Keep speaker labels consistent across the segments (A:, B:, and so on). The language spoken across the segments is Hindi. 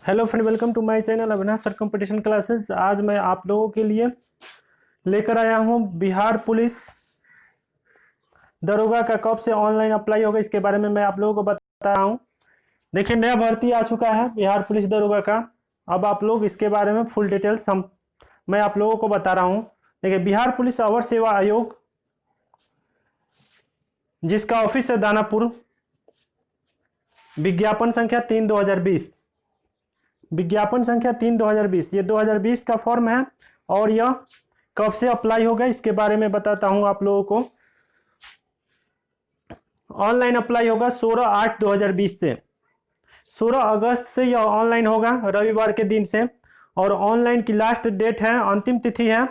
A: Hello friend, welcome to my channel Avinash sir competition classes. आज मैं आप लोगों के लिए लेकर आया हूं बिहार पुलिस दरोगा का कब से ऑनलाइन अप्लाई होगा, इसके बारे में मैं आप लोगों को बता रहा हूं। देखिए, नया भर्ती आ चुका है बिहार पुलिस दरोगा का। अब आप लोग इसके बारे में फुल डिटेल्स मैं आप लोगों को बता रहा हूँ। देखिए, बिहार पुलिस अवर सेवा आयोग, जिसका ऑफिस है दानापुर, विज्ञापन संख्या 3/2020, विज्ञापन संख्या 3/2020, ये 2020 का फॉर्म है। और यह कब से अप्लाई होगा इसके बारे में बताता हूं आप लोगों को। ऑनलाइन अप्लाई होगा 16/8/2020 से। 16 अगस्त से यह ऑनलाइन होगा, रविवार के दिन से। और ऑनलाइन की लास्ट डेट है, अंतिम तिथि है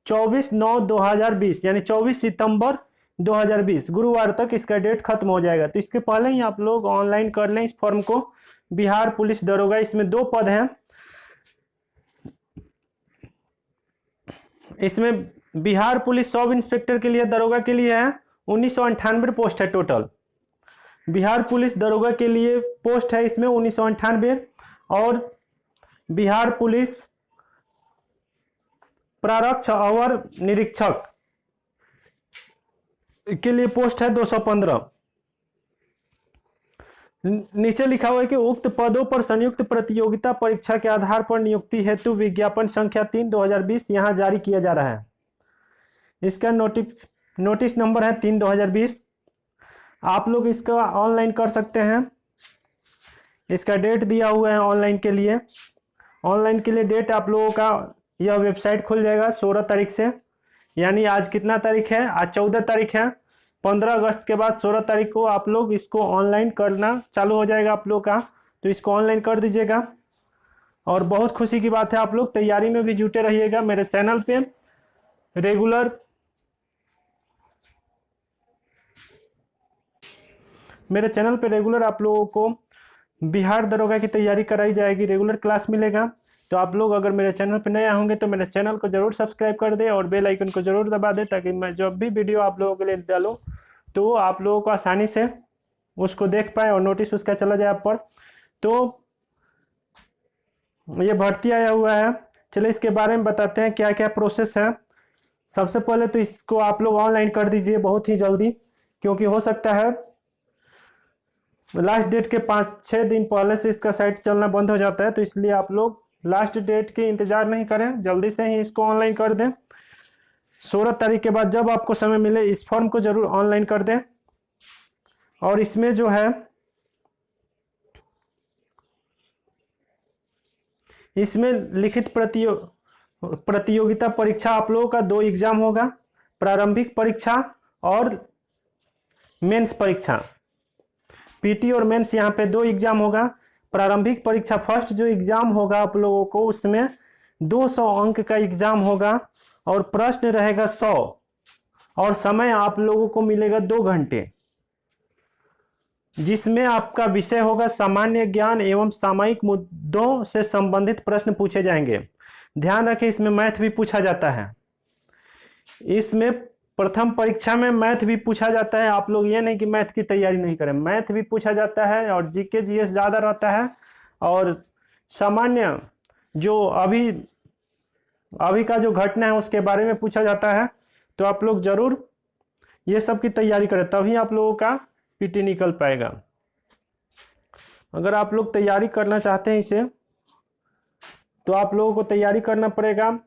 A: 24/9/2020, यानी 24 सितंबर 2020, गुरुवार तक इसका डेट खत्म हो जाएगा। तो इसके पहले ही आप लोग ऑनलाइन कर लें इस फॉर्म को। बिहार पुलिस दरोगा, इसमें 2 पद हैं। इसमें बिहार पुलिस सब इंस्पेक्टर के लिए, दरोगा के लिए है 1998 पोस्ट है टोटल। बिहार पुलिस दरोगा के लिए पोस्ट है इसमें 1998। और बिहार पुलिस प्रारक्ष अवर निरीक्षक के लिए पोस्ट है 215। नीचे लिखा हुआ है कि उक्त पदों पर संयुक्त प्रतियोगिता परीक्षा के आधार पर नियुक्ति हेतु विज्ञापन संख्या 3/2020 यहां जारी किया जा रहा है। इसका नोटिस नंबर है 3/2020। आप लोग इसका ऑनलाइन कर सकते हैं। इसका डेट दिया हुआ है ऑनलाइन के लिए। ऑनलाइन के लिए डेट आप लोगों का, यह वेबसाइट खुल जाएगा 16 तारीख से। यानी आज कितना तारीख है? आज 14 तारीख है। 15 अगस्त के बाद 16 तारीख को आप लोग इसको ऑनलाइन करना चालू हो जाएगा आप लोग का। तो इसको ऑनलाइन कर दीजिएगा। और बहुत खुशी की बात है, आप लोग तैयारी में भी जुटे रहिएगा। मेरे चैनल पे रेगुलर आप लोगों को बिहार दरोगा की तैयारी कराई जाएगी, रेगुलर क्लास मिलेगा। तो आप लोग अगर मेरे चैनल पर नए होंगे तो मेरे चैनल को जरूर सब्सक्राइब कर दे और बेल आइकन को जरूर दबा दे, ताकि मैं जब भी वीडियो आप लोगों के लिए डालूं तो आप लोगों को आसानी से उसको देख पाए और नोटिस उसका चला जाए आप पर। तो ये भर्ती आया हुआ है। चलिए इसके बारे में बताते हैं क्या क्या प्रोसेस है। सबसे पहले तो इसको आप लोग ऑनलाइन कर दीजिए बहुत ही जल्दी, क्योंकि हो सकता है लास्ट डेट के 5-6 दिन पहले से इसका साइट चलना बंद हो जाता है। तो इसलिए आप लोग लास्ट डेट के इंतजार नहीं करें, जल्दी से ही इसको ऑनलाइन कर दें। 16 तारीख के बाद जब आपको समय मिले इस फॉर्म को जरूर ऑनलाइन कर दें। और इसमें जो है, इसमें लिखित प्रतियोगिता परीक्षा आप लोगों का 2 एग्जाम होगा, प्रारंभिक परीक्षा और मेंस परीक्षा। पीटी और मेंस यहाँ पे 2 एग्जाम होगा। प्रारंभिक परीक्षा फर्स्ट जो एग्जाम होगा आप लोगों को, उसमें 200 अंक का एग्जाम होगा और प्रश्न रहेगा 100 और समय आप लोगों को मिलेगा 2 घंटे, जिसमें आपका विषय होगा सामान्य ज्ञान एवं सामयिक मुद्दों से संबंधित प्रश्न पूछे जाएंगे। ध्यान रखें, इसमें मैथ भी पूछा जाता है। इसमें प्रथम परीक्षा में मैथ भी पूछा जाता है। आप लोग ये नहीं कि मैथ की तैयारी नहीं करें, मैथ भी पूछा जाता है और जीके जीएस ज़्यादा रहता है। और सामान्य जो अभी का जो घटना है उसके बारे में पूछा जाता है। तो आप लोग जरूर ये सब की तैयारी करें, तभी आप लोगों का पीटी निकल पाएगा। अगर आप लोग तैयारी करना चाहते हैं इसे, तो आप लोगों को तैयारी करना पड़ेगा,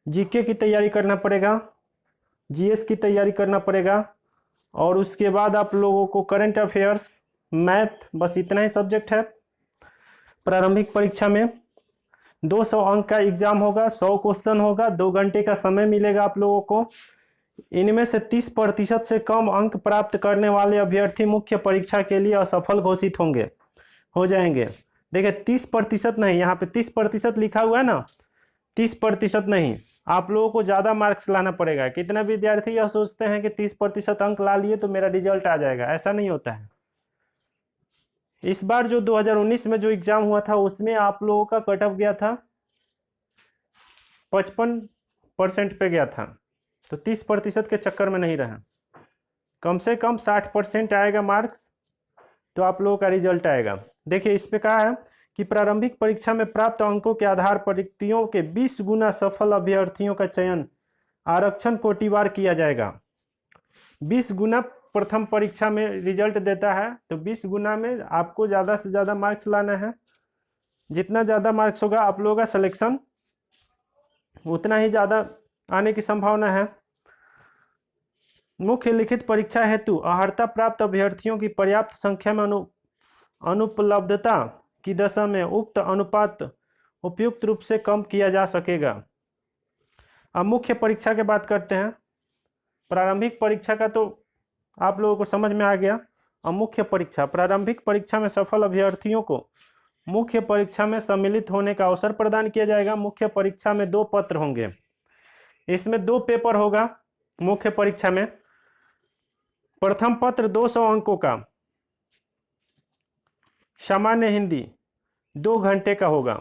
A: जीके की तैयारी करना पड़ेगा, जीएस की तैयारी करना पड़ेगा, और उसके बाद आप लोगों को करंट अफेयर्स, मैथ, बस इतना ही सब्जेक्ट है। प्रारंभिक परीक्षा में 200 अंक का एग्जाम होगा, 100 क्वेश्चन होगा, 2 घंटे का समय मिलेगा आप लोगों को। इनमें से 30% से कम अंक प्राप्त करने वाले अभ्यर्थी मुख्य परीक्षा के लिए असफल घोषित हो जाएंगे। देखिए 30% नहीं, यहाँ पे 30% लिखा हुआ है ना, 30% नहीं, आप लोगों को ज़्यादा मार्क्स लाना पड़ेगा। कितना विद्यार्थी यह सोचते हैं कि 30% अंक ला लिए तो मेरा रिजल्ट आ जाएगा, ऐसा नहीं होता है। इस बार जो 2019 में जो एग्जाम हुआ था उसमें आप लोगों का कट ऑफ गया था 55% पे गया था। तो 30% के चक्कर में नहीं रहा, कम से कम 60% आएगा मार्क्स, तो आप लोगों का रिजल्ट आएगा। देखिए इस पे कहा है कि प्रारंभिक परीक्षा में प्राप्त अंकों के आधार पर रिक्तियों के 20 गुना सफल अभ्यर्थियों का चयन आरक्षण कोटिवार किया जाएगा। 20 गुना प्रथम परीक्षा में रिजल्ट देता है, तो 20 गुना में आपको ज़्यादा से ज़्यादा मार्क्स लाना है। जितना ज़्यादा मार्क्स होगा आप लोगों का सिलेक्शन उतना ही ज़्यादा आने की संभावना है। मुख्य लिखित परीक्षा हेतु अर्हता प्राप्त अभ्यर्थियों की पर्याप्त संख्या में अनुपलब्धता की दशा में उक्त अनुपात उपयुक्त रूप से कम किया जा सकेगा। अब मुख्य परीक्षा की बात करते हैं। प्रारंभिक परीक्षा का तो आप लोगों को समझ में आ गया। अब मुख्य परीक्षा, प्रारंभिक परीक्षा में सफल अभ्यर्थियों को मुख्य परीक्षा में सम्मिलित होने का अवसर प्रदान किया जाएगा। मुख्य परीक्षा में 2 पत्र होंगे, इसमें 2 पेपर होगा। मुख्य परीक्षा में प्रथम पत्र 200 अंकों का सामान्य हिंदी 2 घंटे का होगा।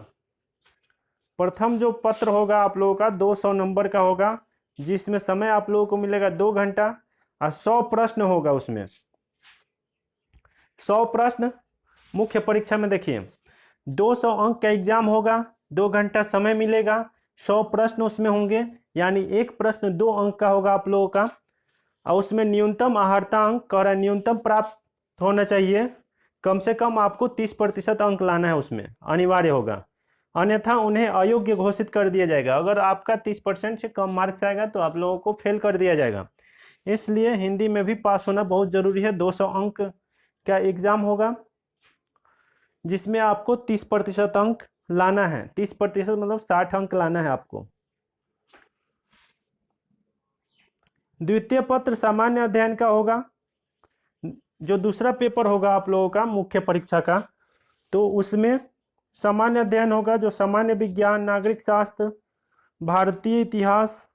A: प्रथम जो पत्र होगा आप लोगों का 200 नंबर का होगा, जिसमें समय आप लोगों को मिलेगा 2 घंटा और 100 प्रश्न होगा। उसमें 100 प्रश्न मुख्य परीक्षा में। देखिए 200 अंक का एग्जाम होगा, 2 घंटा समय मिलेगा, 100 प्रश्न उसमें होंगे, यानी एक प्रश्न 2 अंक का होगा आप लोगों का। और उसमें न्यूनतम अर्हता अंक और न्यूनतम प्राप्त होना चाहिए, कम से कम आपको 30% अंक लाना है, उसमें अनिवार्य होगा, अन्यथा उन्हें अयोग्य घोषित कर दिया जाएगा। अगर आपका 30% से कम मार्क्स आएगा तो आप लोगों को फेल कर दिया जाएगा। इसलिए हिंदी में भी पास होना बहुत ज़रूरी है। 200 अंक का एग्ज़ाम होगा, जिसमें आपको 30% अंक लाना है। 30% मतलब 60 अंक लाना है आपको। द्वितीय पत्र सामान्य अध्ययन का होगा, जो दूसरा पेपर होगा आप लोगों का मुख्य परीक्षा का, तो उसमें सामान्य अध्ययन होगा, जो सामान्य विज्ञान, नागरिक शास्त्र, भारतीय इतिहास,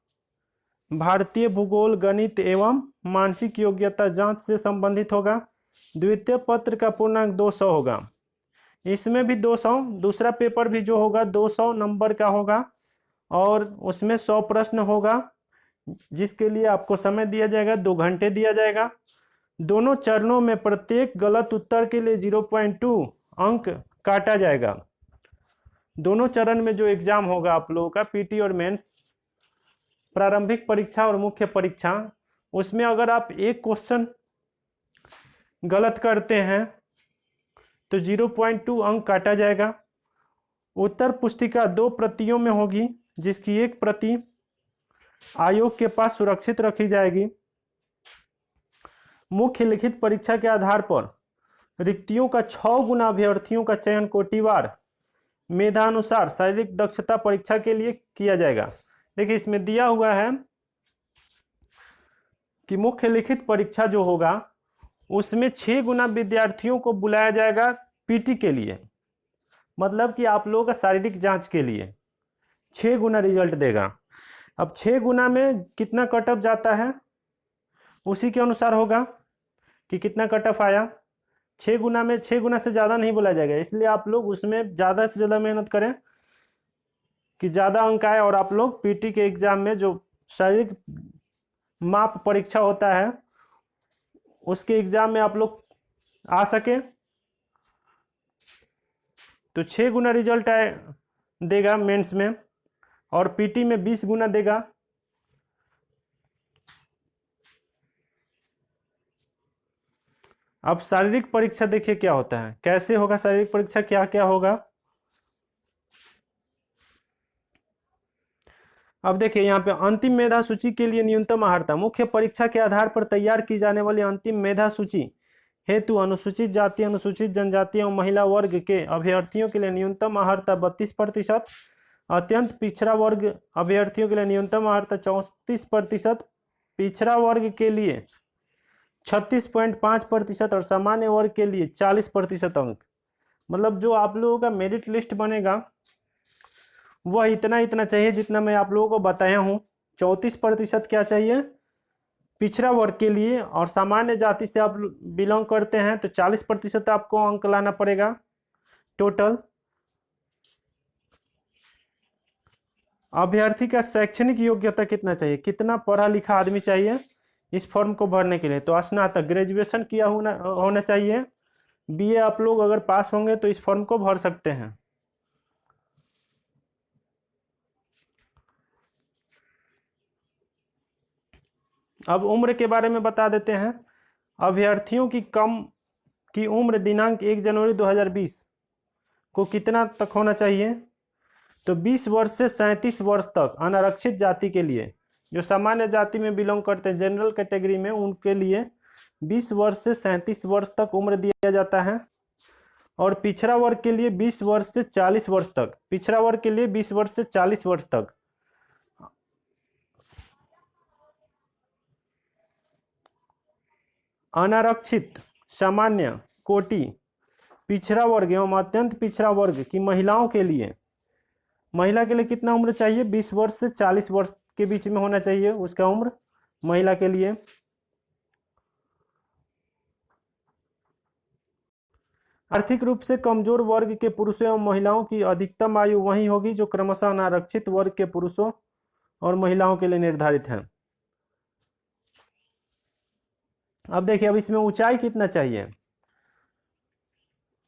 A: भारतीय भूगोल, गणित एवं मानसिक योग्यता जांच से संबंधित होगा। द्वितीय पत्र का पूर्णांक 200 होगा, इसमें भी 200, दूसरा पेपर भी जो होगा 200 नंबर का होगा और उसमें 100 प्रश्न होगा, जिसके लिए आपको समय दिया जाएगा, 2 घंटे दिया जाएगा। दोनों चरणों में प्रत्येक गलत उत्तर के लिए 0.2 अंक काटा जाएगा। दोनों चरण में जो एग्जाम होगा आप लोगों का, पीटी और मेंस, प्रारंभिक परीक्षा और मुख्य परीक्षा, उसमें अगर आप एक क्वेश्चन गलत करते हैं तो 0.2 अंक काटा जाएगा। उत्तर पुस्तिका 2 प्रतियों में होगी, जिसकी एक प्रति आयोग के पास सुरक्षित रखी जाएगी। मुख्य लिखित परीक्षा के आधार पर रिक्तियों का 6 गुना अभ्यर्थियों का चयन कोटिवार मेधानुसार शारीरिक दक्षता परीक्षा के लिए किया जाएगा। देखिए इसमें दिया हुआ है कि मुख्य लिखित परीक्षा जो होगा उसमें 6 गुना विद्यार्थियों को बुलाया जाएगा पीटी के लिए, मतलब कि आप लोगों का शारीरिक जांच के लिए 6 गुना रिजल्ट देगा। अब 6 गुना में कितना कट ऑफ जाता है उसी के अनुसार होगा कि कितना कट ऑफ आया। 6 गुना में 6 गुना से ज़्यादा नहीं बोला जाएगा, इसलिए आप लोग उसमें ज़्यादा से ज़्यादा मेहनत करें कि ज़्यादा अंक आए और आप लोग पीटी के एग्ज़ाम में जो शारीरिक माप परीक्षा होता है उसके एग्ज़ाम में आप लोग आ सके। तो 6 गुना रिजल्ट देगा मेंस में और पीटी में 20 गुना देगा। अब शारीरिक परीक्षा देखिए क्या होता है, कैसे होगा शारीरिक परीक्षा, क्या क्या होगा। अब देखिए यहाँ पे अंतिम मेधा सूची के लिए न्यूनतम अर्हता। मुख्य परीक्षा के आधार पर तैयार की जाने वाली अंतिम मेधा सूची हेतु अनुसूचित जाति, अनुसूचित जनजाति एवं महिला वर्ग के अभ्यर्थियों के लिए न्यूनतम अर्हता 32%, अत्यंत पिछड़ा वर्ग अभ्यर्थियों के लिए न्यूनतम अर्हता 34%, पिछड़ा वर्ग के लिए 36.5% और सामान्य वर्ग के लिए 40% अंक। मतलब जो आप लोगों का मेरिट लिस्ट बनेगा वह इतना चाहिए जितना मैं आप लोगों को बताया हूँ। 34% क्या चाहिए पिछड़ा वर्ग के लिए, और सामान्य जाति से आप बिलोंग करते हैं तो 40% आपको अंक लाना पड़ेगा टोटल। अभ्यर्थी का शैक्षणिक योग्यता कितना चाहिए, कितना पढ़ा लिखा आदमी चाहिए इस फॉर्म को भरने के लिए, तो स्नातक ग्रेजुएशन किया होना चाहिए। बीए आप लोग अगर पास होंगे तो इस फॉर्म को भर सकते हैं। अब उम्र के बारे में बता देते हैं। अभ्यर्थियों की उम्र दिनांक 1 जनवरी 2020 को कितना तक होना चाहिए? तो 20 वर्ष से 37 वर्ष तक अनारक्षित जाति के लिए, जो सामान्य जाति में बिलोंग करते हैं, जनरल कैटेगरी में, उनके लिए 20 वर्ष से 37 वर्ष तक उम्र दिया जाता है। और पिछड़ा वर्ग के लिए 20 वर्ष से 40 वर्ष तक, पिछड़ा वर्ग के लिए 20 वर्ष से 40 वर्ष तक। अनारक्षित, सामान्य, कोटि, पिछड़ा वर्ग एवं अत्यंत पिछड़ा वर्ग की महिलाओं के लिए, महिला के लिए कितना उम्र चाहिए? 20 वर्ष से 40 वर्ष के बीच में होना चाहिए उसका उम्र महिला के लिए। आर्थिक रूप से कमजोर वर्ग के पुरुषों एवं महिलाओं की अधिकतम आयु वही होगी जो क्रमशः अनारक्षित वर्ग के पुरुषों और महिलाओं के लिए निर्धारित है। अब देखिए, अब इसमें ऊंचाई कितना चाहिए?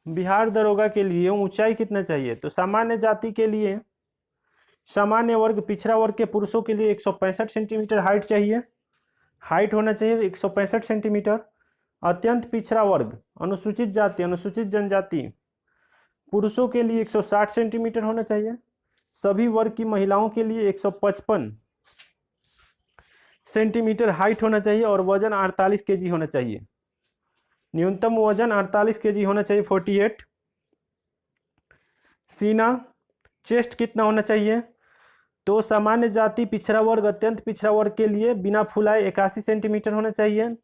A: बिहार दरोगा के लिए ऊंचाई कितना चाहिए? तो सामान्य जाति के लिए, सामान्य वर्ग पिछड़ा वर्ग के पुरुषों के लिए 165 सेंटीमीटर हाइट चाहिए, हाइट होना चाहिए 165 सेंटीमीटर। अत्यंत पिछड़ा वर्ग, अनुसूचित जाति, अनुसूचित जनजाति, पुरुषों के लिए 160 सेंटीमीटर होना चाहिए। सभी वर्ग की महिलाओं के लिए 155 सेंटीमीटर हाइट होना चाहिए और वजन 48 केजी होना चाहिए। न्यूनतम वजन 48 केजी होना चाहिए, 48। सीना, चेस्ट कितना होना चाहिए? तो सामान्य जाति पिछड़ा वर्ग अत्यंत पिछड़ा वर्ग के लिए बिना फुलाए 81 सेंटीमीटर होना चाहिए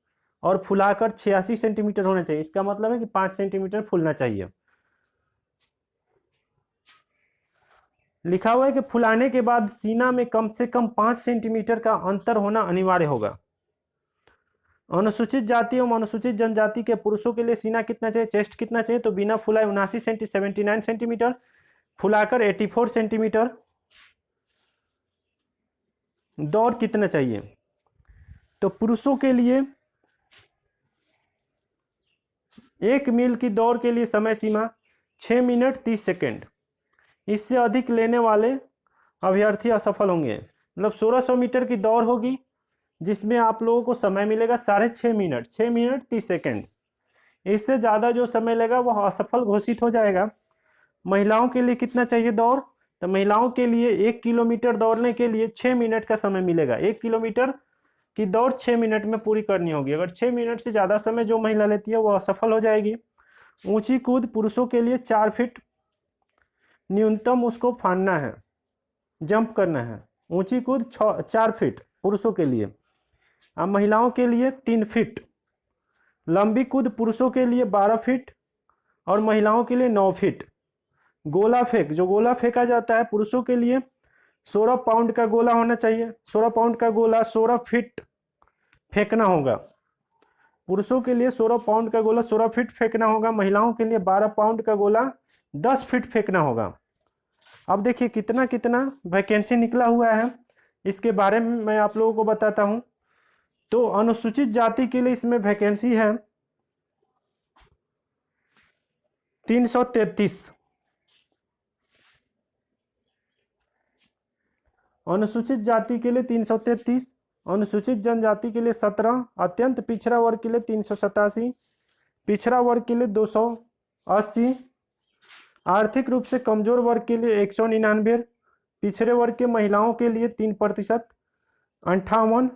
A: और फुलाकर 86 सेंटीमीटर होना चाहिए। इसका मतलब है कि 5 सेंटीमीटर फूलना चाहिए। लिखा हुआ है कि फुलाने के बाद सीना में कम से कम 5 सेंटीमीटर का अंतर होना अनिवार्य होगा। अनुसूचित जाति एवं अनुसूचित जनजाति के पुरुषों के लिए सीना कितना चाहिए, चेस्ट कितना चाहिए? तो बिना फुलाए 79 सेंटीमीटर, फुलाकर 84 सेंटीमीटर। दौड़ कितना चाहिए? तो पुरुषों के लिए 1 मील की दौड़ के लिए समय सीमा 6 मिनट 30 सेकेंड। इससे अधिक लेने वाले अभ्यर्थी असफल होंगे। मतलब 1600 मीटर की दौड़ होगी जिसमें आप लोगों को समय मिलेगा 6.5 मिनट, 6 मिनट 30 सेकेंड। इससे ज़्यादा जो समय लेगा वह असफल घोषित हो जाएगा। महिलाओं के लिए कितना चाहिए दौड़? तो महिलाओं के लिए 1 किलोमीटर दौड़ने के लिए 6 मिनट का समय मिलेगा। 1 किलोमीटर की दौड़ 6 मिनट में पूरी करनी होगी। अगर 6 मिनट से ज़्यादा समय जो महिला लेती है वो असफल हो जाएगी। ऊंची कूद पुरुषों के लिए 4 फीट न्यूनतम उसको फानना है, जंप करना है। ऊंची कूद 4 फीट पुरुषों के लिए। अब महिलाओं के लिए 3 फीट। लंबी कूद पुरुषों के लिए 12 फीट और महिलाओं के लिए 9 फीट। गोला फेंक, जो गोला फेंका जाता है पुरुषों के लिए 16 पाउंड का गोला होना चाहिए। 16 पाउंड का गोला 16 फीट फेंकना होगा। पुरुषों के लिए 16 पाउंड का गोला 16 फीट फेंकना होगा। महिलाओं के लिए 12 पाउंड का गोला 10 फीट फेंकना होगा। अब देखिए कितना कितना वैकेंसी निकला हुआ है, इसके बारे में मैं आप लोगों को बताता हूं। तो अनुसूचित जाति के लिए इसमें वैकेंसी है 333। अनुसूचित जाति के लिए 333, अनुसूचित जनजाति के लिए 17, अत्यंत पिछड़ा वर्ग के लिए 387, पिछड़ा वर्ग के लिए 280, आर्थिक रूप से कमजोर वर्ग के लिए 199, पिछड़े वर्ग के महिलाओं के लिए 3%, 58,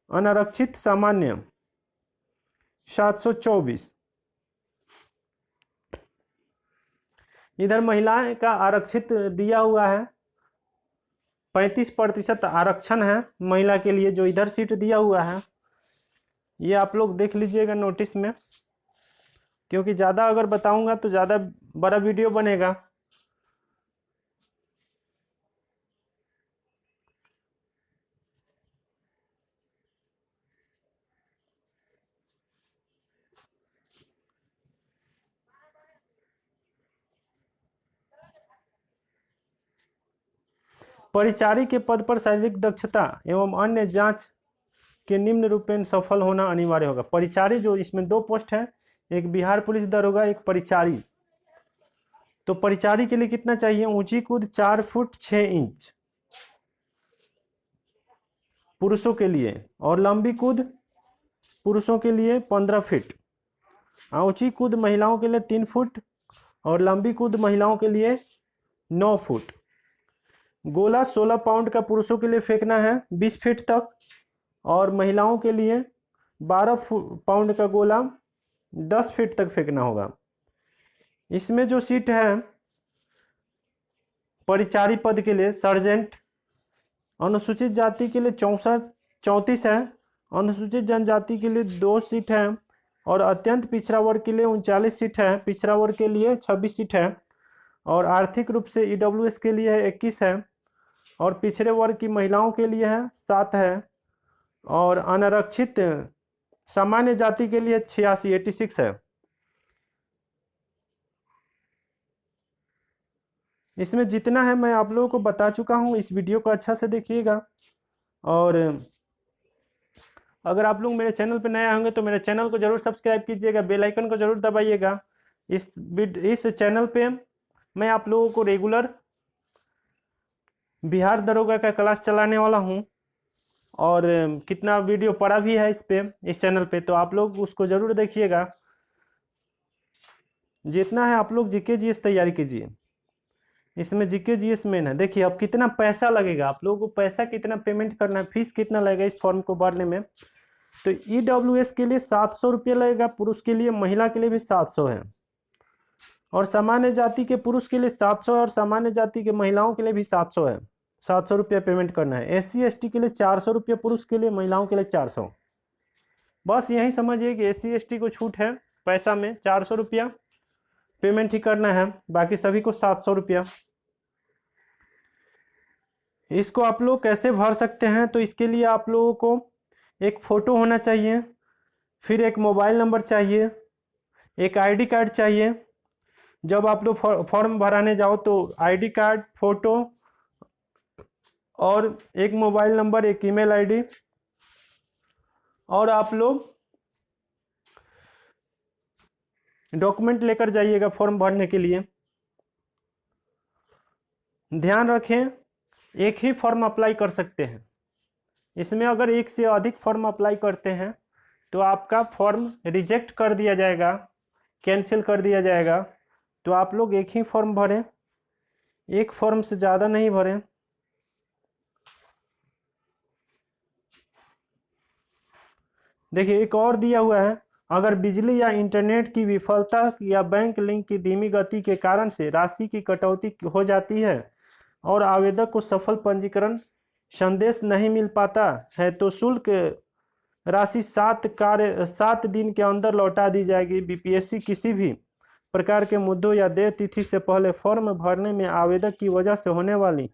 A: अनारक्षित सामान्य 724। इधर महिलाएं का आरक्षित दिया हुआ है 35% आरक्षण है महिला के लिए, जो इधर सीट दिया हुआ है ये आप लोग देख लीजिएगा नोटिस में, क्योंकि ज़्यादा अगर बताऊंगा तो ज़्यादा बड़ा वीडियो बनेगा। परिचारी के पद पर शारीरिक दक्षता एवं अन्य जांच के निम्न रूपेण सफल होना अनिवार्य होगा। परिचारी, जो इसमें 2 पोस्ट है, एक बिहार पुलिस दरोगा, एक परिचारी। तो परिचारी के लिए कितना चाहिए? ऊंची कूद 4 फुट 6 इंच, पुरुषों के लिए, और लंबी कूद पुरुषों के लिए 15 फीट, ऊंची कूद महिलाओं के लिए 3 फुट और लंबी कूद महिलाओं के लिए 9 फुट। गोला 16 पाउंड का पुरुषों के लिए फेंकना है 20 फीट तक, और महिलाओं के लिए 12 पाउंड का गोला 10 फीट तक फेंकना होगा। इसमें जो सीट है परिचारी पद के लिए सर्जेंट, अनुसूचित जाति के लिए 34 है, अनुसूचित जनजाति के लिए 2 सीट है, और अत्यंत पिछड़ा वर्ग के लिए 39 सीट है, पिछड़ा वर्ग के लिए 26 सीट है, और आर्थिक रूप से ईडब्ल्यूएस के लिए 21 है, और पिछड़े वर्ग की महिलाओं के लिए है 7 है, और अनारक्षित सामान्य जाति के लिए 86 है। इसमें जितना है मैं आप लोगों को बता चुका हूँ। इस वीडियो को अच्छा से देखिएगा, और अगर आप लोग मेरे चैनल पर नए होंगे तो मेरे चैनल को जरूर सब्सक्राइब कीजिएगा, बेल आइकन को जरूर दबाइएगा। इस चैनल पे मैं आप लोगों को रेगुलर बिहार दरोगा का क्लास चलाने वाला हूँ, और कितना वीडियो पड़ा भी है इस चैनल पे, तो आप लोग उसको जरूर देखिएगा। जितना है आप लोग जीके जीएस तैयारी कीजिए, इसमें जीके जीएस मेन है। देखिए अब कितना पैसा लगेगा, आप लोगों को पैसा कितना पेमेंट करना है, फीस कितना लगेगा इस फॉर्म को भरने में। तो ईडब्ल्यूएस के लिए 700 रुपये लगेगा पुरुष के लिए, महिला के लिए भी 700 है, और सामान्य जाति के पुरुष के लिए 700 है, और सामान्य जाति के महिलाओं के लिए भी 700 है। 700 रुपया पेमेंट करना है। एससी एसटी के लिए 400 रुपये पुरुष के लिए, महिलाओं के लिए 400। बस यही समझिए कि एससी एसटी को छूट है पैसा में, 400 रुपया पेमेंट ही करना है, बाकी सभी को 700 रुपया। इसको आप लोग कैसे भर सकते हैं, तो इसके लिए आप लोगों को एक फ़ोटो होना चाहिए, फिर एक मोबाइल नंबर चाहिए, एक आईडी कार्ड चाहिए। जब आप लोग फॉर्म भराने जाओ तो आईडी कार्ड, फोटो और एक मोबाइल नंबर, एक ईमेल आईडी, और आप लोग डॉक्यूमेंट लेकर जाइएगा फॉर्म भरने के लिए। ध्यान रखें एक ही फॉर्म अप्लाई कर सकते हैं। इसमें अगर एक से अधिक फॉर्म अप्लाई करते हैं तो आपका फॉर्म रिजेक्ट कर दिया जाएगा, कैंसिल कर दिया जाएगा। तो आप लोग एक ही फॉर्म भरें, एक फॉर्म से ज़्यादा नहीं भरें। देखिए एक और दिया हुआ है, अगर बिजली या इंटरनेट की विफलता या बैंक लिंक की धीमी गति के कारण से राशि की कटौती हो जाती है और आवेदक को सफल पंजीकरण संदेश नहीं मिल पाता है तो शुल्क राशि 7 दिन के अंदर लौटा दी जाएगी। बीपीएससी किसी भी प्रकार के मुद्दों या देय तिथि से पहले फॉर्म भरने में आवेदक की वजह से होने वाली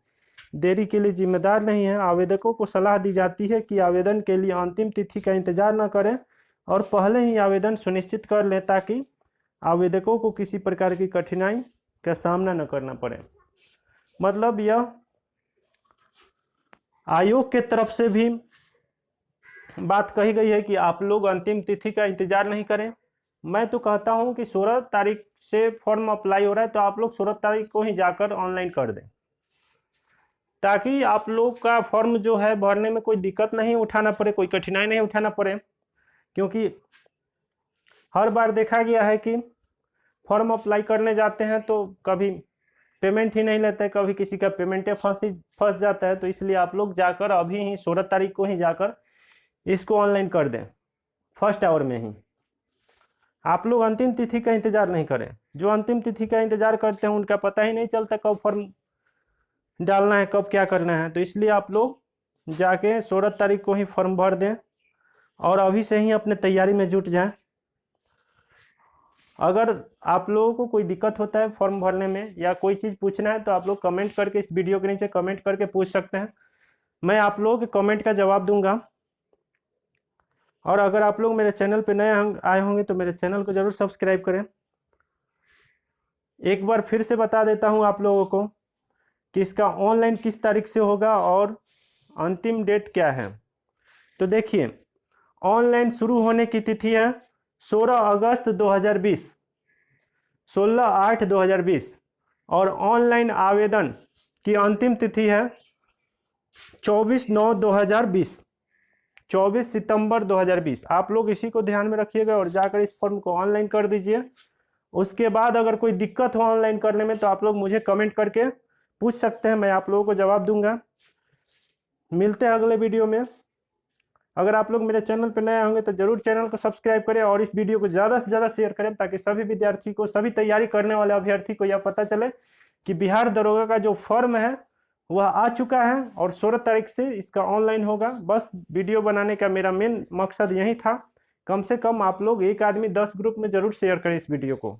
A: देरी के लिए जिम्मेदार नहीं है। आवेदकों को सलाह दी जाती है कि आवेदन के लिए अंतिम तिथि का इंतजार न करें और पहले ही आवेदन सुनिश्चित कर लें ताकि आवेदकों को किसी प्रकार की कठिनाई का सामना न करना पड़े। मतलब यह आयोग के तरफ से भी बात कही गई है कि आप लोग अंतिम तिथि का इंतजार नहीं करें। मैं तो कहता हूं कि 16 तारीख से फॉर्म अप्लाई हो रहा है तो आप लोग 16 तारीख को ही जाकर ऑनलाइन कर दें ताकि आप लोग का फॉर्म जो है भरने में कोई दिक्कत नहीं उठाना पड़े, कोई कठिनाई नहीं उठाना पड़े। क्योंकि हर बार देखा गया है कि फॉर्म अप्लाई करने जाते हैं तो कभी पेमेंट ही नहीं लेते, कभी किसी का पेमेंटे फंस जाता है। तो इसलिए आप लोग जाकर अभी ही 16 तारीख को ही जाकर इसको ऑनलाइन कर दें, फर्स्ट आवर में ही। आप लोग अंतिम तिथि का इंतजार नहीं करें। जो अंतिम तिथि का इंतजार करते हैं उनका पता ही नहीं चलता कब फॉर्म डालना है, कब क्या करना है। तो इसलिए आप लोग जाके 16 तारीख को ही फॉर्म भर दें और अभी से ही अपने तैयारी में जुट जाएं। अगर आप लोगों को कोई दिक्कत होता है फॉर्म भरने में या कोई चीज़ पूछना है तो आप लोग कमेंट करके, इस वीडियो के नीचे कमेंट करके पूछ सकते हैं, मैं आप लोगों के कमेंट का जवाब दूंगा। और अगर आप लोग मेरे चैनल पे नए आए होंगे तो मेरे चैनल को ज़रूर सब्सक्राइब करें। एक बार फिर से बता देता हूं आप लोगों को कि इसका ऑनलाइन किस तारीख से होगा और अंतिम डेट क्या है। तो देखिए ऑनलाइन शुरू होने की तिथि है 16 अगस्त 2020, 16/8/2020 और ऑनलाइन आवेदन की अंतिम तिथि है 24/9/2020। 24 सितंबर 2020। आप लोग इसी को ध्यान में रखिएगा और जाकर इस फॉर्म को ऑनलाइन कर दीजिए। उसके बाद अगर कोई दिक्कत हो ऑनलाइन करने में तो आप लोग मुझे कमेंट करके पूछ सकते हैं, मैं आप लोगों को जवाब दूंगा। मिलते हैं अगले वीडियो में। अगर आप लोग मेरे चैनल पर नए होंगे तो जरूर चैनल को सब्सक्राइब करें और इस वीडियो को ज़्यादा से ज़्यादा शेयर करें, ताकि सभी विद्यार्थी को, सभी तैयारी करने वाले अभ्यर्थी को यह पता चले कि बिहार दरोगा का जो फॉर्म है वह आ चुका है और 16 तारीख से इसका ऑनलाइन होगा। बस वीडियो बनाने का मेरा मेन मकसद यही था। कम से कम आप लोग एक आदमी 10 ग्रुप में जरूर शेयर करें इस वीडियो को।